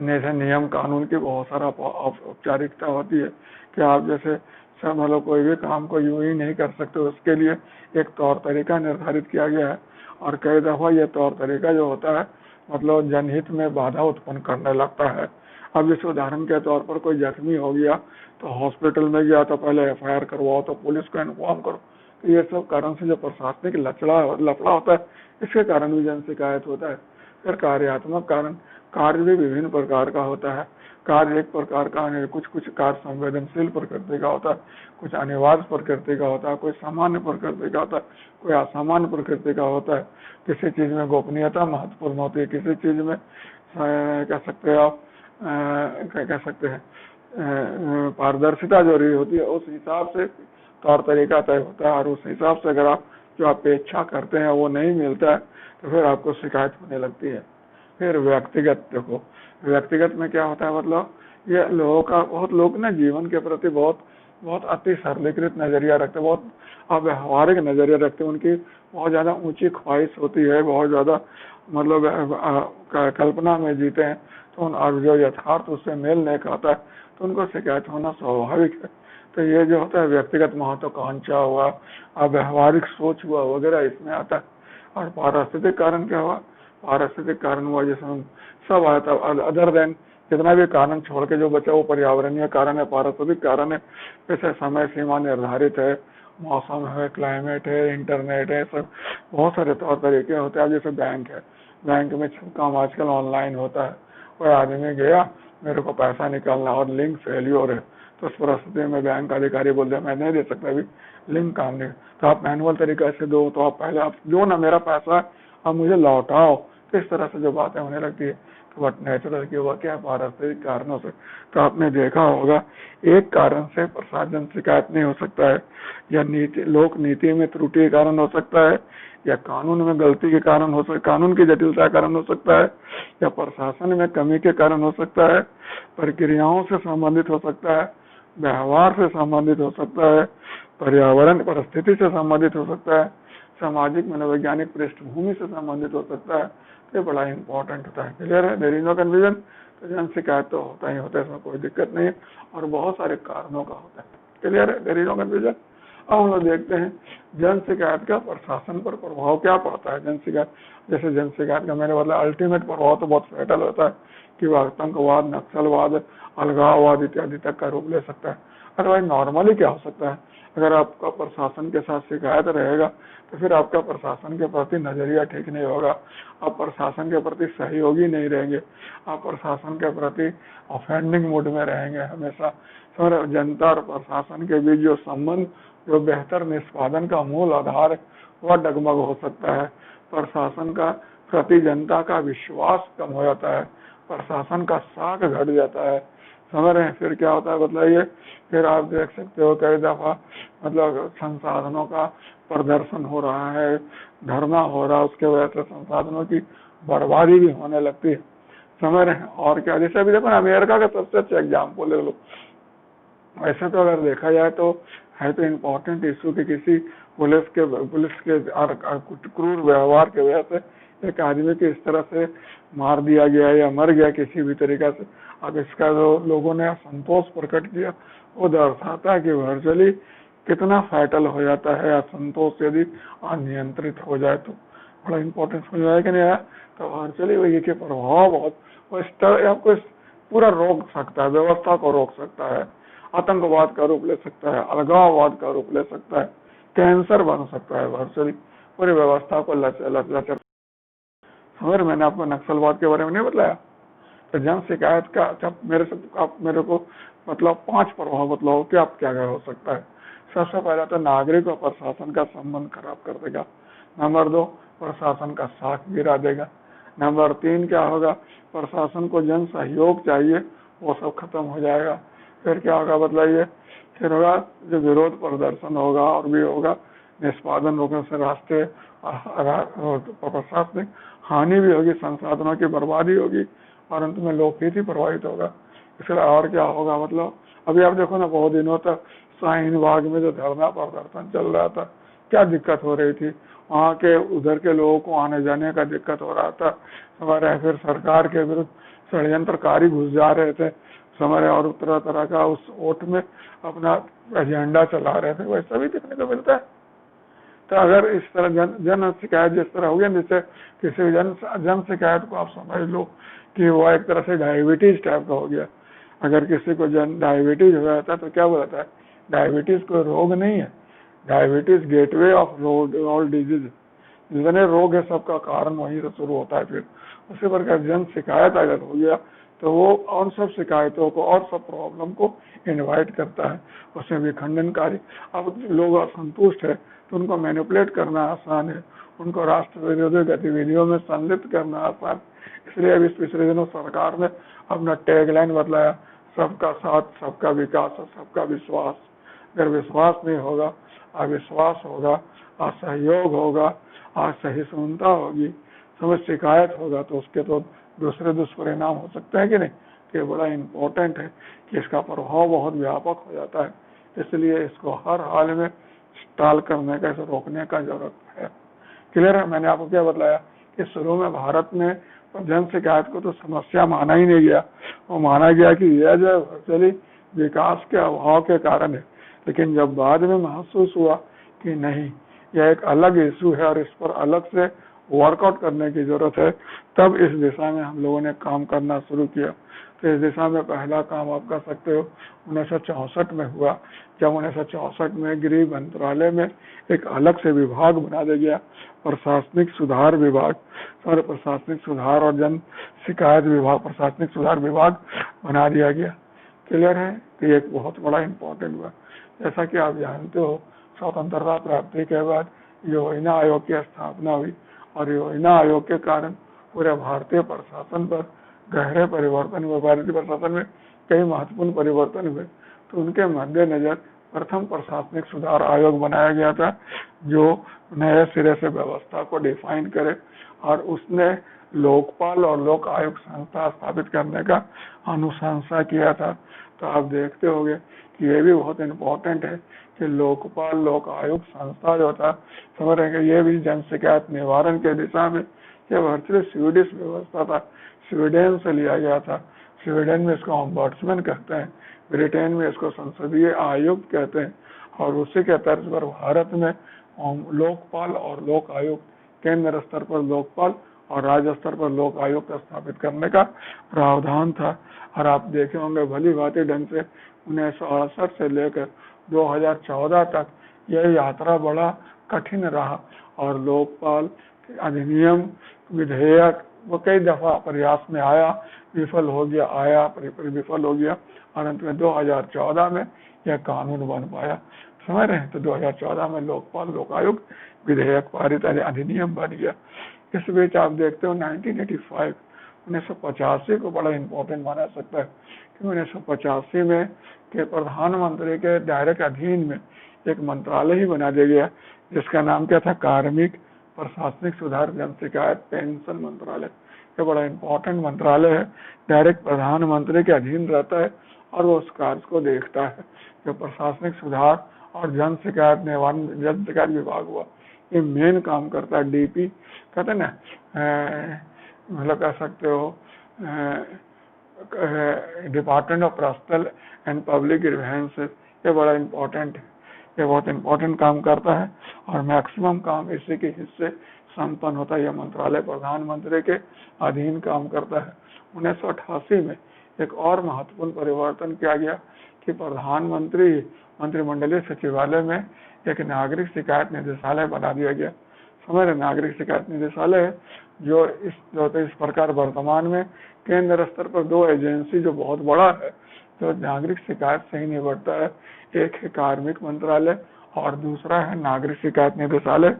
जैसे नियम कानून की बहुत सारा औपचारिकता होती है कि आप जैसे मतलब कोई भी काम को यूं ही नहीं कर सकते, उसके लिए एक तौर तरीका निर्धारित किया गया है। और कई दफा ये तौर तरीका जो होता है मतलब जनहित में बाधा उत्पन्न करने लगता है। अब जैसे उदाहरण के तौर पर कोई जख्मी हो गया तो हॉस्पिटल में गया तो पहले FIR करवाओ, तो पुलिस को इन्फॉर्म करो। तो ये सब कारण से जो प्रशासनिक लफड़ा होता है, इसके कारण भी जन शिकायत होता है। फिर कार्यात्मक कारण, कार्य भी विभिन्न प्रकार का होता है। कार्य एक प्रकार का, कुछ कार्य संवेदनशील प्रकृति का होता है, कुछ अनिवार्य प्रकृति का होता है, कोई सामान्य प्रकृति का होता है, कोई असामान्य प्रकृति का होता है। किसी चीज में गोपनीयता महत्वपूर्ण होती है, किसी चीज में कह सकते हैं आप कह सकते हैं पारदर्शिता जरूरी होती है। उस हिसाब से तौर तरीका तय होता है, और उस हिसाब से अगर आप जो अपेक्षा करते हैं वो नहीं मिलता है तो फिर आपको शिकायत होने लगती है। फिर व्यक्तिगत, देखो व्यक्तिगत में क्या होता है, मतलब ये लोगों का, बहुत लोग ना जीवन के प्रति बहुत बहुत अति सरलीकृत नजरिया रखते हैं, बहुत अव्यवहारिक नजरिया रखते हैं। उनकी बहुत ज्यादा ऊंची ख्वाहिश होती है, बहुत ज्यादा मतलब कल्पना में जीते हैं, तो और जो यथार्थ उससे मेल नहीं खाता है, तो उनको शिकायत होना स्वाभाविक है। तो ये जो होता है व्यक्तिगत महत्वाकांक्षा हुआ, अव्यवहारिक सोच हुआ वगैरह, इसमें आता है। और पारिस्थितिक कारण क्या हुआ? पारिस्थितिक कारण हुआ जिसमें सब आता है अदर देन, जितना भी कारण छोड़ के जो बचा वो पर्यावरणीय कारण है, पारिस्थितिक कारण है। जैसे समय सीमा निर्धारित है, मौसम है, क्लाइमेट है, इंटरनेट है, सब बहुत सारे तौर तरीके होते हैं। जैसे बैंक है, बैंक में सब काम आजकल ऑनलाइन होता है। कोई आदमी गया, मेरे को पैसा निकालना और लिंक फेल्योर है, तो उस परिस्थिति में बैंक अधिकारी बोलते हैं मैं नहीं दे सकता, अभी लिंक काम नहीं, तो आप मैनुअल तरीके से दो, तो आप पहले आप दो ना मेरा पैसा, आप मुझे लौटाओ। तो इस तरह से जो बातें होने लगती है, तो बट नेचुरल की हुआ क्या, पारिस्थितिक कारणों से। तो आपने देखा होगा एक कारण से प्रशासन शिकायत नहीं हो सकता है, या नीति लोक नीति में त्रुटि के कारण हो सकता है, या कानून में गलती के कारण हो सकता है, कानून की जटिलता के कारण हो सकता है, या प्रशासन में कमी के कारण हो सकता है, प्रक्रियाओं से संबंधित हो सकता है, व्यवहार से संबंधित हो सकता है, पर्यावरण परिस्थिति से संबंधित हो सकता है, सामाजिक मनोवैज्ञानिक पृष्ठभूमि से संबंधित हो सकता है। ये बड़ा इंपॉर्टेंट होता है। क्लियर है? There is no confusion. तो जन शिकायत तो होता ही होता है, इसमें कोई दिक्कत नहीं है, और बहुत सारे कारणों का होता है। क्लियर है? There is no confusion. अब हम लोग देखते हैं जन शिकायत का प्रशासन पर प्रभाव क्या पड़ता है। जन शिकायत, जैसे जन शिकायत का मैंने मतलब अल्टीमेट प्रभाव तो बहुत फैटल होता है कि वह आतंकवाद, नक्सलवाद, अलगाववाद इत्यादि तक का रूप ले सकता है। अदरवाइज नॉर्मली क्या हो सकता है, अगर आपका प्रशासन के साथ शिकायत रहेगा तो फिर आपका प्रशासन के प्रति नजरिया ठीक नहीं होगा, आप प्रशासन के प्रति सहयोगी नहीं रहेंगे, आप प्रशासन के प्रति ऑफेंडिंग मूड में रहेंगे हमेशा। तो जनता और प्रशासन के बीच जो संबंध, जो बेहतर निष्पादन का मूल आधार है, वह डगमग हो सकता है। प्रशासन का प्रति जनता का विश्वास कम हो जाता है, प्रशासन का साख घट जाता है। समझ रहे हैं? फिर क्या होता है बताइए? फिर आप देख सकते हो कई दफा मतलब संसाधनों का प्रदर्शन हो रहा है, धरना हो रहा है, उसके वजह से संसाधनों की बर्बादी भी होने लगती है। समझ रहे हैं? और क्या, जैसे अभी देखो ना अमेरिका का सबसे अच्छा एग्जाम्पल ले लो। वैसे तो अगर देखा जाए तो है तो इम्पोर्टेंट इशू कि किसी पुलिस के क्रूर व्यवहार के वजह से एक आदमी को इस तरह से मार दिया गया या मर गया किसी भी तरीका से। अब इसका जो लोगों ने असंतोष प्रकट किया, वो दर्शाता है कि वर्चुअली कितना फैटल हो जाता है असंतोष यदि अनियंत्रित हो जाए तो। बड़ा इंपॉर्टेंट समझ आया कि नहीं आया? तो वर्चुअली वही के प्रभाव बहुत, वो इस तरह आपको पूरा रोक सकता है, व्यवस्था को रोक सकता है, आतंकवाद का रूप ले सकता है, अलगाववाद का रूप ले सकता है, कैंसर बन सकता है वर्चुअली, पूरी व्यवस्था को लचर। समझ, मैंने आपको नक्सलवाद के बारे में नहीं बताया? तो जन शिकायत का जब मेरे से आप मेरे को मतलब 5 प्रभाव बतलाओ कि आप क्या हो सकता है। सबसे पहला तो नागरिक और प्रशासन का संबंध खराब कर देगा। नंबर 2, प्रशासन का साख गिरा देगा। नंबर 3 क्या होगा, प्रशासन को जन सहयोग चाहिए, वो सब खत्म हो जाएगा। फिर क्या होगा बतलाइए? फिर होगा जो विरोध प्रदर्शन होगा और भी होगा, निष्पादन रोकने से राष्ट्रीय प्रशासनिक हानि भी होगी, संसाधनों की बर्बादी होगी, और अंत में लोकहित ही प्रभावित होगा। इसके और क्या होगा मतलब, अभी आप देखो ना बहुत दिनों तक शाहीन बाग में जो धरना प्रदर्शन चल रहा था, क्या दिक्कत हो रही थी, वहाँ के उधर के लोगों को आने जाने का दिक्कत हो रहा था। हमारे फिर सरकार के विरुद्ध षड्यंत्रकारी घुस जा रहे थे, हमारे और तरह तरह का उस वोट में अपना एजेंडा चला रहे थे, वैसा भी देखने को मिलता है। तो अगर इस तरह जन शिकायत जिस तरह हो गया, जैसे किसी जन शिकायत को आप समझ लो कि वो एक तरह से डायबिटीज टाइप का हो गया। अगर किसी को डायबिटीज हो जाता है तो क्या बोलता है, डायबिटीज कोई रोग नहीं है, diabetes gateway of all disease, जितने रोग है सबका कारण वहीं से शुरू होता है। फिर उसी प्रकार जन शिकायत अगर हो गया तो वो और सब शिकायतों को और सब प्रॉब्लम को इनवाइट करता है, उसमें भी खंडनकारी। अब लोग असंतुष्ट है तो उनको मैनिपुलेट करना आसान है, उनको राष्ट्र विरोधी गतिविधियों में संलिप्त करना आसान। इसलिए अभी पिछले दिनों सरकार ने अपना टैगलाइन बदलाया, सबका साथ, सबका विकास और सबका विश्वास। अगर विश्वास नहीं होगा, अविश्वास होगा, असहयोग होगा, असहिष्णुता होगी, समझ शिकायत होगा, तो उसके तो दूसरे दुष्परिणाम हो सकते हैं कि नहीं। कि बड़ा इम्पोर्टेंट है कि इसका प्रभाव बहुत व्यापक हो जाता है, इसलिए इसको हर हाल में टाल करने का, इसे रोकने का जरूरत है। क्लियर है? मैंने आपको क्या बताया कि शुरू में भारत में जन शिकायत को तो समस्या माना ही नहीं गया, वो माना गया कि यह जो वर्चुअली विकास के अभाव के कारण है, लेकिन जब बाद में महसूस हुआ कि नहीं, यह एक अलग इशू है और इस पर अलग से वर्कआउट करने की जरूरत है, तब इस दिशा में हम लोगों ने काम करना शुरू किया। तो इस दिशा में पहला काम आप कर सकते हो 1964 में हुआ, जब 1964 में गृह मंत्रालय में एक अलग से विभाग बना दिया गया, प्रशासनिक सुधार विभाग, और प्रशासनिक सुधार और जन शिकायत विभाग, प्रशासनिक सुधार विभाग बना दिया गया। क्लियर है? कि एक बहुत बड़ा इम्पोर्टेंट हुआ। जैसा कि आप जानते हो, स्वतंत्रता प्राप्ति के बाद योजना आयोग की स्थापना हुई और योजना आयोग के कारण पूरे भारतीय प्रशासन पर गहरे परिवर्तन हुए। भारतीय प्रशासन में कई महत्वपूर्ण परिवर्तन हुए, तो उनके मद्देनजर प्रथम प्रशासनिक सुधार आयोग बनाया गया था, जो नए सिरे से व्यवस्था को डिफाइन करे, और उसने लोकपाल और लोक आयुक्त संस्था स्थापित करने का अनुशंसा किया था। तो आप देखते होंगे कि ये भी बहुत इम्पोर्टेंट है कि लोकपाल लोक आयुक्त संस्था जो था, समझ रहे हैं, ये भी जन शिकायत निवारण के दिशा में, यह वर्चुअली स्वीडिश व्यवस्था था, स्वीडन से लिया गया था। स्वीडन में इसको ऑम्बड्समैन कहते हैं, ब्रिटेन में इसको संसदीय आयुक्त कहते हैं, और उसी के तर्ज पर भारत में लोकपाल और लोक आयुक्त, केंद्र स्तर पर लोकपाल और राज्य स्तर पर लोक आयुक्त स्थापित करने का प्रावधान था। और आप देखे होंगे भली भांति ढंग से 1968 से लेकर 2014 तक यह यात्रा बड़ा कठिन रहा, और लोकपाल अधिनियम विधेयक वो कई दफा प्रयास में आया, विफल हो गया, आया विफल हो गया, और अंत में 2014 में यह कानून बन पाया। समझ रहे हैं? तो 2014 में लोकपाल लोकायुक्त विधेयक पारित, अधिनियम बन गया। इस बीच आप देखते हो 1985 को बड़ा इंपॉर्टेंट माना सकता है, कि 1985 में के प्रधानमंत्री के डायरेक्ट अधीन में एक मंत्रालय ही बना दिया गया, जिसका नाम क्या था? कार्मिक प्रशासनिक सुधार जन शिकायत पेंशन मंत्रालय। ये बड़ा इंपॉर्टेंट मंत्रालय है, डायरेक्ट प्रधानमंत्री के अधीन रहता है, और वो उस कार्य को देखता है। जो प्रशासनिक सुधार और जन शिकायत निवारण जन शिकायत विभाग हुआ, ये मेन काम करता है। डीपी कहते हैं ना, मतलब कह सकते हो department of personal and public grievances, ये बड़ा इम्पोर्टेंट है, ये बहुत इम्पोर्टेंट काम करता है, और मैक्सिमम काम इसी के हिस्से संपन्न होता है। यह मंत्रालय प्रधानमंत्री के अधीन काम करता है। 1988 में एक और महत्वपूर्ण परिवर्तन किया गया कि प्रधानमंत्री मंत्रिमंडलीय सचिवालय में एक नागरिक शिकायत निदेशालय बना दिया गया। समझ रहे? नागरिक शिकायत निदेशालय जो इस प्रकार वर्तमान में केंद्र स्तर पर दो एजेंसी जो बहुत बड़ा है, जो नागरिक शिकायत से ही निपटता है, एक है कार्मिक मंत्रालय और दूसरा है नागरिक शिकायत निदेशालय,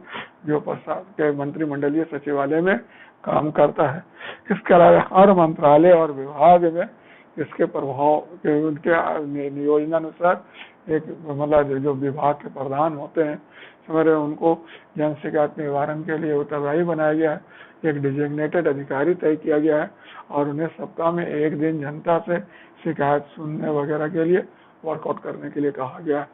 जो प्रशासन के मंत्रिमंडलीय सचिवालय में काम करता है। इसके अलावा हर मंत्रालय और विभाग में इसके प्रभाव के उनके नियोजनानुसार एक मतलब जो विभाग के प्रधान होते हैं, समझ रहे, उनको जन शिकायत निवारण के लिए उत्तरदायी बनाया गया है। एक डिजिग्नेटेड अधिकारी तय किया गया है, और उन्हें सप्ताह में एक दिन जनता से शिकायत सुनने वगैरह के लिए वर्कआउट करने के लिए कहा गया है।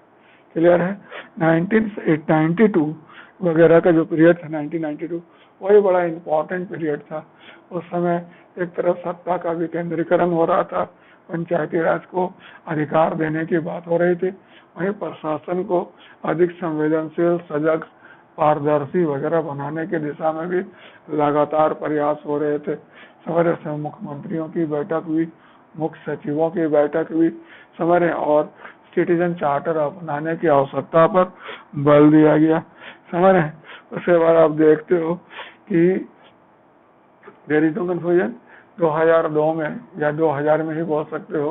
क्लियर है? 1992 वगैरह का जो पीरियड था, 1992, वही बड़ा इम्पोर्टेंट पीरियड था। उस समय एक तरफ सत्ता का विकेंद्रीकरण हो रहा था, पंचायती राज को अधिकार देने की बात हो रही थी, वहीं प्रशासन को अधिक संवेदनशील, सजग, पारदर्शी वगैरह बनाने की दिशा में भी लगातार प्रयास हो रहे थे। समझ रहे? मुख्यमंत्रियों की बैठक हुई, मुख्य सचिवों की बैठक हुई, समझ रहे, और सिटीजन चार्टर अपनाने की आवश्यकता पर बल दिया गया। समझ रहे? उसके बाद आप देखते हो कि देयर इज नो कन्फ्यूजन, 2002 में या 2000 में ही बोल सकते हो,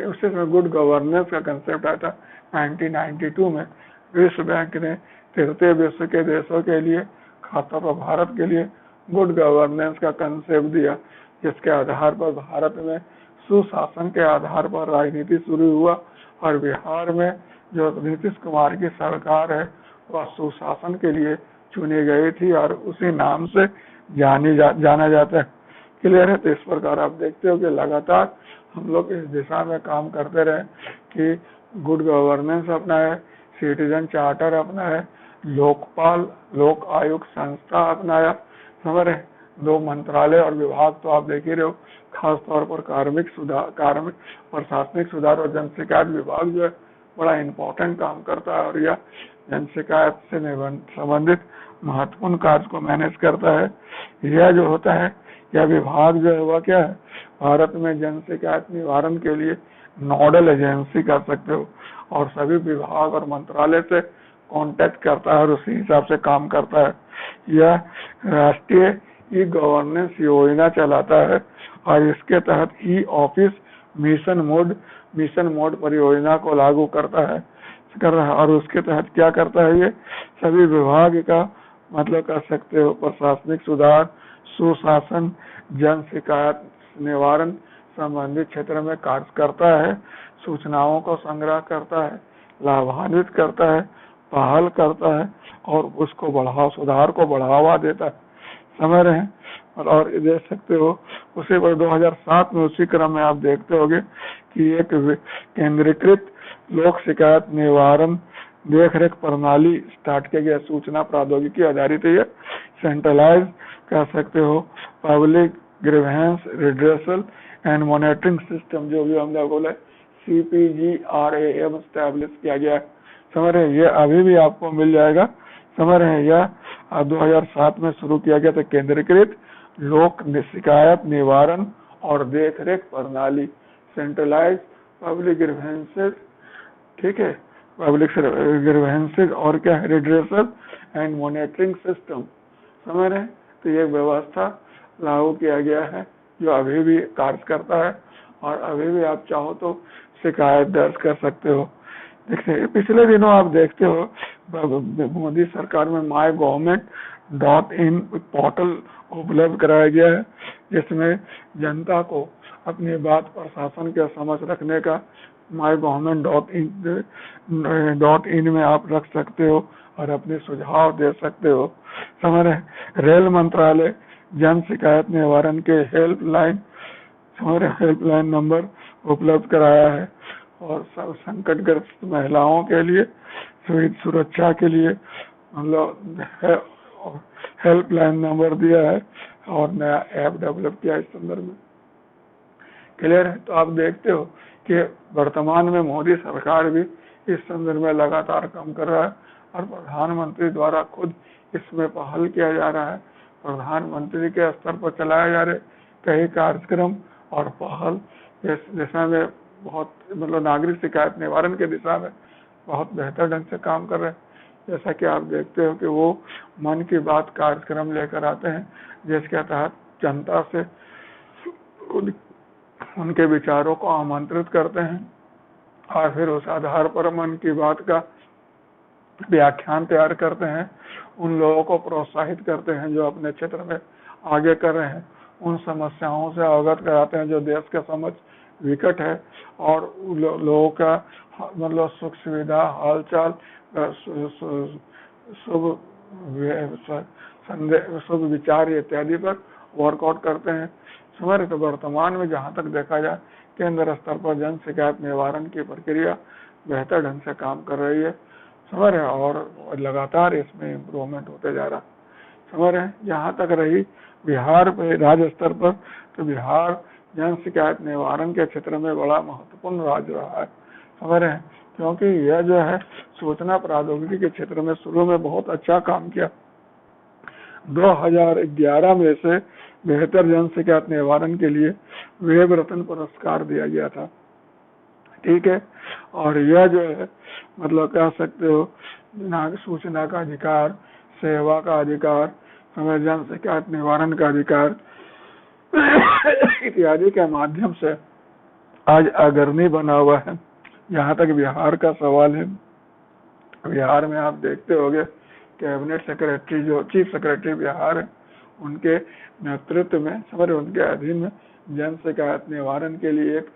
उससे गुड गवर्नेंस का कंसेप्ट आया था। 1992 में विश्व बैंक ने तृतीय विश्व के देशों के लिए, खासतौर पर भारत के लिए, गुड गवर्नेंस का कंसेप्ट दिया, जिसके आधार पर भारत में सुशासन के आधार पर राजनीति शुरू हुआ, और बिहार में जो नीतीश कुमार की सरकार है वह सुशासन के लिए चुनी गई थी, और उसी नाम से जाना जाता है। क्लियर है। तो इस प्रकार आप देखते हो कि लगातार हम लोग इस दिशा में काम करते रहे कि गुड गवर्नेंस अपना है, सिटीजन चार्टर अपना है, लोकपाल लोक आयुक्त संस्था अपनाया, समझ रहे। 2 मंत्रालय और विभाग तो आप देख ही रहे हो, खास तौर पर कार्मिक प्रशासनिक सुधार और जन शिकायत विभाग जो है बड़ा इम्पोर्टेंट काम करता है और यह जन शिकायत से संबंधित महत्वपूर्ण कार्य को मैनेज करता है। यह जो होता है, यह विभाग जो है वह क्या है, भारत में जन शिकायत निवारण के लिए नोडल एजेंसी कर सकते हो और सभी विभाग और मंत्रालय से कांटेक्ट करता है और उसी हिसाब से काम करता है। यह राष्ट्रीय ई गवर्नेंस योजना चलाता है और इसके तहत ई ऑफिस मिशन मोड परियोजना को लागू कर रहा है। और उसके तहत क्या करता है, ये सभी विभाग का मतलब कर सकते हो प्रशासनिक सुधार, सुशासन, जन शिकायत निवारण संबंधित क्षेत्र में कार्य करता है, सूचनाओं को संग्रह करता है, लाभान्वित करता है, पहल करता है और उसको सुधार को बढ़ावा देता है, समझ रहे हैं। और देख सकते हो उसी पर 2007 में उसी क्रम में आप देखते होंगे कि एक केंद्रीकृत लोक शिकायत निवारण देखरेख प्रणाली स्टार्ट किया गया, सूचना प्रौद्योगिकी आधारित है, सेंट्रलाइज कह सकते हो public grievance redressal and monitoring system, जो भी हमने बोला CPGRAM स्टैब्लिश किया गया है, समझ रहे हैं। ये अभी भी आपको मिल जाएगा, समझ रहे हैं। यह 2007 में शुरू किया गया था, केंद्रीकृत लोक शिकायत निवारण और देखरेख प्रणाली, सेंट्रलाइज पब्लिक ग्रीवेंसेस, ठीक है, पब्लिक ग्रीवेंसेस और क्या है, रिड्रेसल एंड मॉनिटरिंग सिस्टम, समझ रहे हैं। तो ये व्यवस्था लागू किया गया है जो अभी भी कार्य करता है और अभी भी आप चाहो तो शिकायत दर्ज कर सकते हो। देखते पिछले दिनों आप देखते हो मोदी सरकार में MyGovernment.in पोर्टल उपलब्ध कराया गया है, जिसमें जनता को अपनी बात प्रशासन के समझ रखने का MyGovernment.in में आप रख सकते हो और अपने सुझाव दे सकते हो, समझ रहे। रेल मंत्रालय जन शिकायत निवारण के हेल्पलाइन नंबर उपलब्ध कराया है और संकटग्रस्त महिलाओं के लिए सुरक्षा के लिए मतलब हेल्पलाइन नंबर दिया है और नया ऐप डेवलप किया इस संदर्भ में, क्लियर है। तो आप देखते हो कि वर्तमान में मोदी सरकार भी इस संदर्भ में लगातार काम कर रहा है और प्रधानमंत्री द्वारा खुद इसमें पहल किया जा रहा है। प्रधानमंत्री के स्तर पर चलाए जा रहे कई कार्यक्रम और पहल इस दिशा में बहुत मतलब नागरिक शिकायत निवारण के दिशा में बहुत बेहतर ढंग से काम कर रहे हैं। जैसा कि आप देखते हो कि वो मन की बात कार्यक्रम लेकर आते हैं, जिसके तहत जनता से उनके विचारों को आमंत्रित करते हैं और फिर उस आधार पर मन की बात का व्याख्यान तैयार करते हैं, उन लोगों को प्रोत्साहित करते हैं जो अपने क्षेत्र में आगे कर रहे हैं, उन समस्याओं से अवगत कराते हैं जो देश के समझ विकट है और लोगों का मतलब सुख सुविधा हालचाल शुभ विचार इत्यादि पर वर्कआउट करते हैं, समझ। तो वर्तमान में जहाँ तक देखा जाए केंद्र स्तर पर जन शिकायत निवारण की प्रक्रिया बेहतर ढंग से काम कर रही है, समझ रहे, और लगातार इसमें इम्प्रूवमेंट होते जा रहा, समझ रहे। जहाँ तक रही बिहार पे राज्य स्तर पर, तो बिहार जन शिकायत निवारण के क्षेत्र में बड़ा महत्वपूर्ण राज्य रहा है, समझ रहे हैं, क्योंकि यह जो है सूचना प्रौद्योगिकी के क्षेत्र में शुरू में बहुत अच्छा काम किया। 2011 में से बेहतर जन शिकायत निवारण के लिए वेब रत्न पुरस्कार दिया गया था, ठीक है। और यह जो है मतलब कह सकते हो सूचना का अधिकार, सेवा का अधिकार, जन शिकायत निवारण का अधिकार इत्यादि के माध्यम से आज अग्रणी बना हुआ है। जहाँ तक बिहार का सवाल है, बिहार में आप देखते होंगे कैबिनेट सेक्रेटरी जो चीफ सेक्रेटरी बिहार है, उनके नेतृत्व में समझ उनके अधीन में जन शिकायत निवारण के लिए एक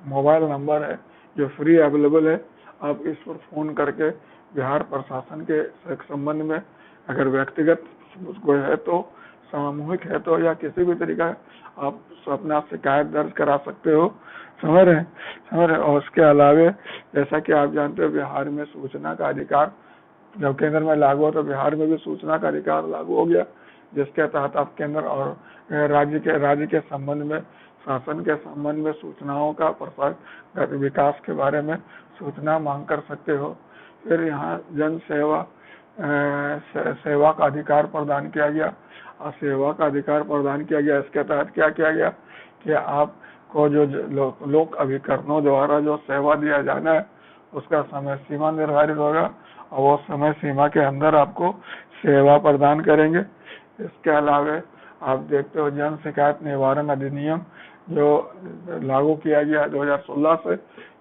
मोबाइल नंबर है जो फ्री अवेलेबल है। आप इस पर फोन करके बिहार प्रशासन के संबंध में अगर व्यक्तिगत कोई है तो सामूहिक है तो या किसी भी तरीका आप अपना शिकायत दर्ज करा सकते हो। समझ रहे और उसके अलावे जैसा कि आप जानते हो बिहार में सूचना का अधिकार जब केंद्र में लागू हो तो बिहार में भी सूचना का अधिकार लागू हो गया, जिसके तहत आप केंद्र और राज्य के संबंध में शासन के संबंध में सूचनाओं का प्रसार विकास के बारे में सूचना मांग कर सकते हो। फिर यहाँ जन सेवा सेवा का अधिकार प्रदान किया गया और सेवा का अधिकार प्रदान किया गया। इसके तहत क्या किया गया कि आपको जो लोक अभिकरणों द्वारा जो सेवा दिया जाना है उसका समय सीमा निर्धारित होगा और वो समय सीमा के अंदर आपको सेवा प्रदान करेंगे। इसके अलावा आप देखते हो जन शिकायत निवारण अधिनियम जो लागू किया गया 2016 से,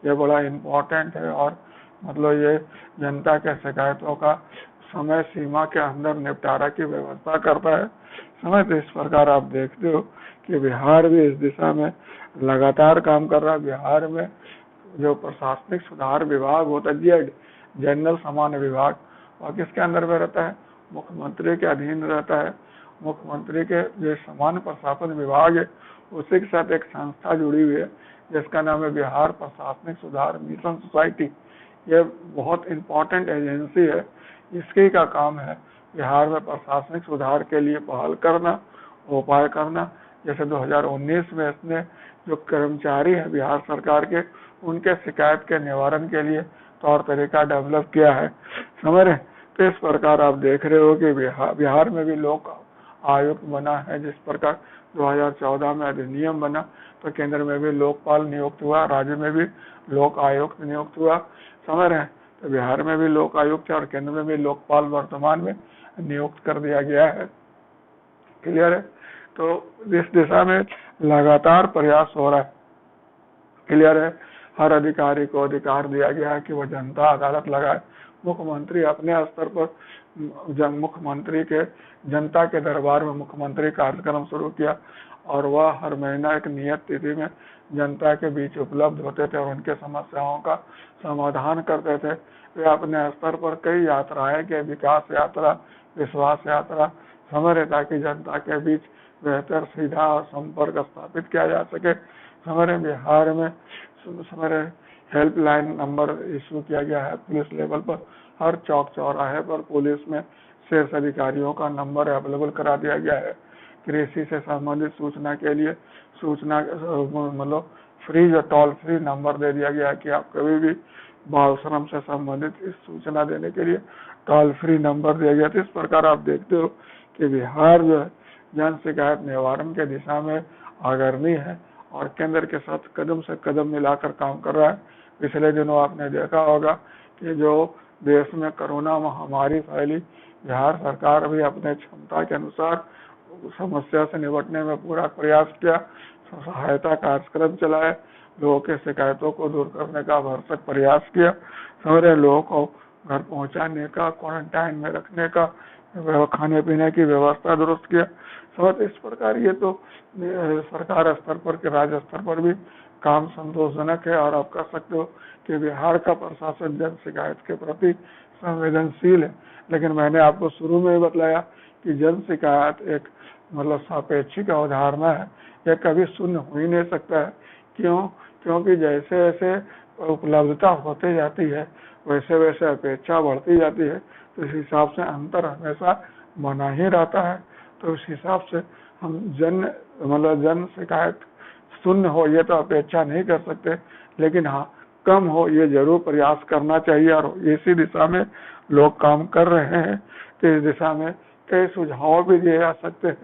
ये बड़ा इम्पोर्टेंट है और मतलब ये जनता के शिकायतों का समय सीमा के अंदर निपटारा की व्यवस्था करता है। समय तो इस प्रकार आप देखते हो कि बिहार भी इस दिशा में लगातार काम कर रहा है। बिहार में जो प्रशासनिक सुधार विभाग होता है जनरल सामान्य विभाग, और किसके अंदर में रहता है? मुख्यमंत्री के अधीन रहता है। मुख्यमंत्री के जो सामान्य प्रशासन विभाग है उसी के साथ एक संस्था जुड़ी हुई है जिसका नाम है बिहार प्रशासनिक सुधार मिशन सोसाइटी। ये बहुत इम्पोर्टेंट एजेंसी है। इसके का काम है बिहार में प्रशासनिक सुधार के लिए पहल करना, उपाय करना। जैसे 2019 में इसने जो कर्मचारी है बिहार सरकार के उनके शिकायत के निवारण के लिए तौर तरीका डेवलप किया है। समझ रहे? तो इस प्रकार आप देख रहे हो कि बिहार में भी लोक आयुक्त बना है। जिस प्रकार 2014 में अधिनियम बना तो केंद्र में भी लोकपाल नियुक्त हुआ, राज्य में भी लोक आयुक्त नियुक्त हुआ। समझ रहे हैं? तो बिहार में भी लोक आयुक्त है और केंद्र में भी लोकपाल वर्तमान में नियुक्त कर दिया गया है। क्लियर है? तो इस दिशा में लगातार प्रयास हो रहा है। क्लियर है? हर अधिकारी को अधिकार दिया गया है कि वह जनता अदालत लगाए। मुख्यमंत्री अपने स्तर पर मुख्यमंत्री के जनता के दरबार में मुख्यमंत्री कार्यक्रम शुरू किया और वह हर महीना एक नियत तिथि में जनता के बीच उपलब्ध होते थे और उनके समस्याओं का समाधान करते थे। वे अपने स्तर पर कई यात्राएं के विकास यात्रा, विश्वास यात्रा समझ रहे ताकि जनता के बीच बेहतर सीधा और संपर्क स्थापित किया जा सके। हमारे बिहार में हमारे हेल्पलाइन नंबर इशू किया गया है पुलिस लेवल पर। हर चौक चौराहे पर पुलिस में शीर्ष अधिकारियों का नंबर अवेलेबल करा दिया गया है। कृषि से संबंधित सूचना के लिए सूचना मतलब फ्री जो टोल फ्री नंबर दे दिया गया है कि आप कभी भी बाल श्रम से संबंधित इस सूचना देने के लिए टोल फ्री नंबर दिया गया। तो इस प्रकार आप देखते हो कि बिहार जो है जन शिकायत निवारण के दिशा में अग्रणी है और केंद्र के साथ कदम से कदम मिलाकर काम कर रहा है। पिछले दिनों आपने देखा होगा कि जो देश में कोरोना महामारी फैली, बिहार सरकार भी अपने क्षमता के अनुसार समस्या से निपटने में पूरा प्रयास किया, सहायता कार्यक्रम चलाए, लोगों के शिकायतों को दूर करने का भरसक प्रयास किया, सारे लोगों को घर पहुंचाने का, क्वारंटाइन में रखने का, खाने पीने की व्यवस्था दुरुस्त किया। समझ इस प्रकार ये तो सरकार स्तर पर के राज्य स्तर पर भी काम संतोषजनक है और आप कह सकते हो कि बिहार का प्रशासन जन शिकायत के प्रति संवेदनशील है। लेकिन मैंने आपको शुरू में ही बतलाया कि जन शिकायत एक मतलब सापेक्षिक अवधारणा है, यह कभी शून्य हो ही नहीं सकता है। क्यों? क्योंकि जैसे जैसे उपलब्धता होती जाती है वैसे वैसे अपेक्षा बढ़ती जाती है, तो इस हिसाब से अंतर हमेशा बना ही रहता है। तो उस हिसाब से हम जन शिकायत शून्य हो ये तो अपेक्षा नहीं कर सकते, लेकिन हाँ कम हो ये जरूर प्रयास करना चाहिए और इसी दिशा में लोग काम कर रहे हैं। तो इस दिशा में कई सुझाव भी दिए जा सकते हैं।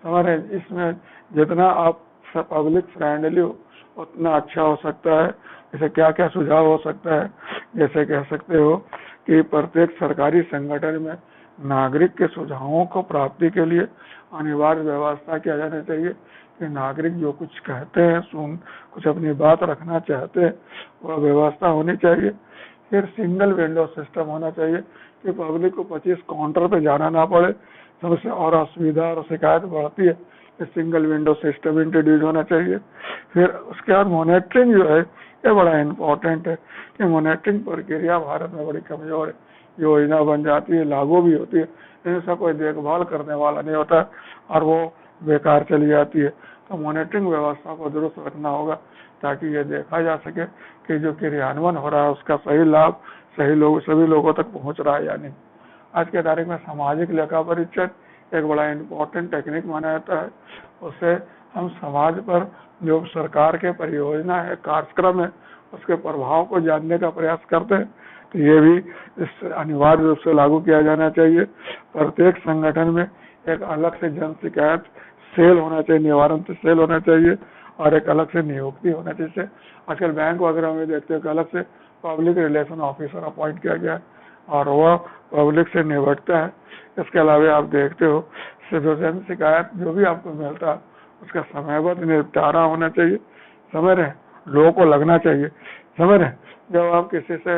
हमारे इसमें जितना आप पब्लिक फ्रेंडली हो उतना अच्छा हो सकता है। जैसे क्या क्या सुझाव हो सकता है? जैसे कह सकते हो कि प्रत्येक सरकारी संगठन में नागरिक के सुझावों को प्राप्ति के लिए अनिवार्य व्यवस्था किया जाना चाहिए कि नागरिक जो कुछ कहते हैं कुछ अपनी बात रखना चाहते हैं वह व्यवस्था होनी चाहिए। फिर सिंगल विंडो सिस्टम होना चाहिए कि पब्लिक को 25 काउंटर पे जाना ना पड़े, सबसे और असुविधा और शिकायत बढ़ती है। सिंगल विंडो सिस्टम इंट्रोड्यूस होना चाहिए। फिर उसके बाद मॉनिटरिंग जो है ये बड़ा इम्पोर्टेंट है कि मॉनिटरिंग प्रक्रिया भारत में बड़ी कमजोर है। योजना बन जाती है, लागू भी होती है, इनसे कोई देखभाल करने वाला नहीं होता और वो बेकार चली जाती है। तो मॉनिटरिंग व्यवस्था को दुरुस्त रखना होगा ताकि ये देखा जा सके कि जो क्रियान्वयन हो रहा है उसका सही लाभ सभी लोगों तक पहुंच रहा है या नहीं। आज के तारीख में सामाजिक लेखा परीक्षण एक बड़ा इम्पोर्टेंट टेक्निक माना जाता है। उससे हम समाज पर जो सरकार के परियोजना है, कार्यक्रम है, उसके प्रभाव को जानने का प्रयास करते हैं। तो ये भी इस अनिवार्य रूप से लागू किया जाना चाहिए। प्रत्येक संगठन में एक अलग से जन शिकायत सेल होना चाहिए, निवारण सेल होना चाहिए और एक अलग से नियुक्ति होना चाहिए। आजकल बैंक वगैरह में देखते हैं कि अलग से पब्लिक रिलेशन ऑफिसर अपॉइंट किया गया है और वह पब्लिक से निपटता है। इसके अलावा आप देखते हो जो जन शिकायत जो भी आपको मिलता है उसका समयबद्ध निपटारा होना चाहिए। समझ रहे, लोगों को लगना चाहिए। समझ रहे, जब आप किसी से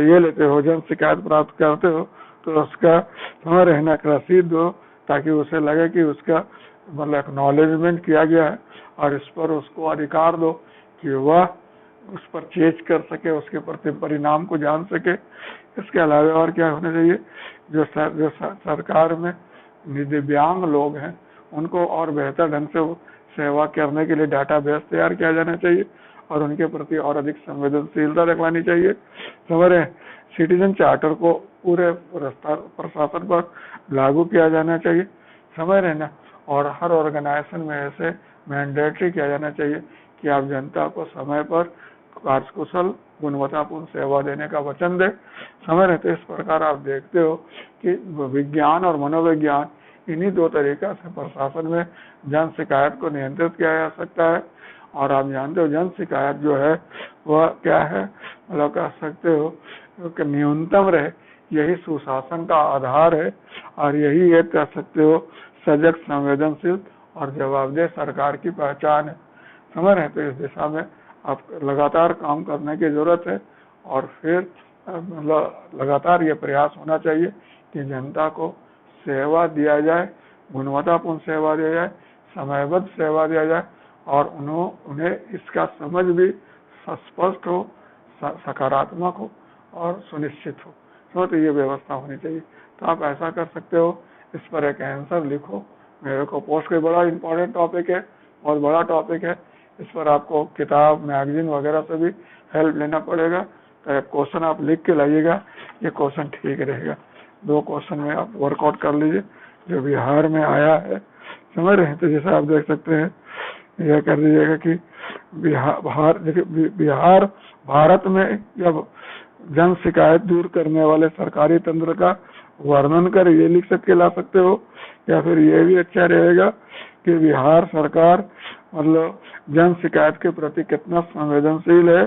ये लेते हो, जन शिकायत प्राप्त करते हो, तो उसका समझ रहे ना रसीद दो ताकि उसे लगे कि उसका मतलब एक्नॉलेजमेंट किया गया है और इस पर उसको अधिकार दो कि वह उस पर चेंज कर सके, उसके प्रति परिणाम को जान सके। इसके अलावा और क्या होना चाहिए, जो सरकार में दिव्यांग लोग हैं उनको और बेहतर ढंग से सेवा करने के लिए डाटाबेस तैयार किया जाना चाहिए और उनके प्रति और अधिक संवेदनशीलता दिखलानी चाहिए। समझ रहे, सिटीजन चार्टर को पूरे प्रशासन पर लागू किया जाना चाहिए। समझ रहे ना, और हर ऑर्गेनाइजेशन में ऐसे मैंडेटरी किया जाना चाहिए कि आप जनता को समय पर कार्यकुशल गुणवत्तापूर्ण सेवा देने का वचन दे। समझ रहे, तो इस प्रकार आप देखते हो कि विज्ञान और मनोविज्ञान इन्हीं दो तरीका से प्रशासन में जन शिकायत को नियंत्रित किया जा सकता है। और आप जानते हो जन शिकायत जो है वह क्या है, मतलब कह सकते हो कि न्यूनतम रहे, यही सुशासन का आधार है और यही एक कह सकते हो सजग, संवेदनशील और जवाबदेह सरकार की पहचान है। समझ रहे, तो इस दिशा में आप लगातार काम करने की जरूरत है और फिर लगातार ये प्रयास होना चाहिए कि जनता को सेवा दिया जाए, गुणवत्तापूर्ण सेवा दिया जाए, समयबद्ध सेवा दिया जाए और उन्हें इसका समझ भी स्पष्ट हो, सकारात्मक हो और सुनिश्चित हो। तो ये व्यवस्था होनी चाहिए। तो आप ऐसा कर सकते हो, इस पर एक आंसर लिखो मेरे को पोस्ट। कोई बड़ा इंपॉर्टेंट टॉपिक है, बहुत बड़ा टॉपिक है, इस पर आपको किताब, मैगजीन वगैरह से भी हेल्प लेना पड़ेगा। तो एक क्वेश्चन आप लिख के लाइएगा, ये क्वेश्चन ठीक रहेगा। 2 क्वेश्चन में आप वर्कआउट कर लीजिए जो बिहार में आया है। समझ रहे हैं, तो जैसा आप देख सकते हैं यह कर दीजिएगा कि बिहार भारत में या जन शिकायत दूर करने वाले सरकारी तंत्र का वर्णन कर ये लिख ला सकते हो। या फिर ये भी अच्छा रहेगा कि बिहार सरकार मतलब जन शिकायत के प्रति कितना संवेदनशील है,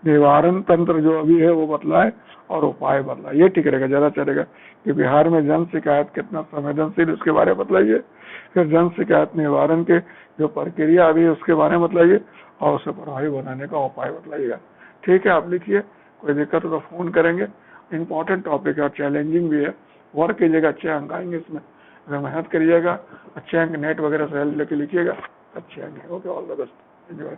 निवारण तंत्र जो अभी है वो बतलाए और उपाय बतलाए। ये ठीक रहेगा, ज्यादा चलेगा कि बिहार में जन शिकायत कितना संवेदनशील उसके बारे में बतलाइए। फिर जन शिकायत निवारण के जो प्रक्रिया अभी है उसके बारे में बतलाइए और उसे प्रभावी बनाने का उपाय बतलाइएगा। ठीक है, आप लिखिए, कोई दिक्कत हो तो फोन करेंगे। इम्पोर्टेंट टॉपिक है और चैलेंजिंग भी है, वर्क कीजिएगा, अच्छे अंक आएंगे इसमें। अगर मेहनत करिएगा, अच्छे अंक नेट वगैरह से हेल्प लेके लिखिएगा, अच्छे अंक। Okay, all the best, enjoy.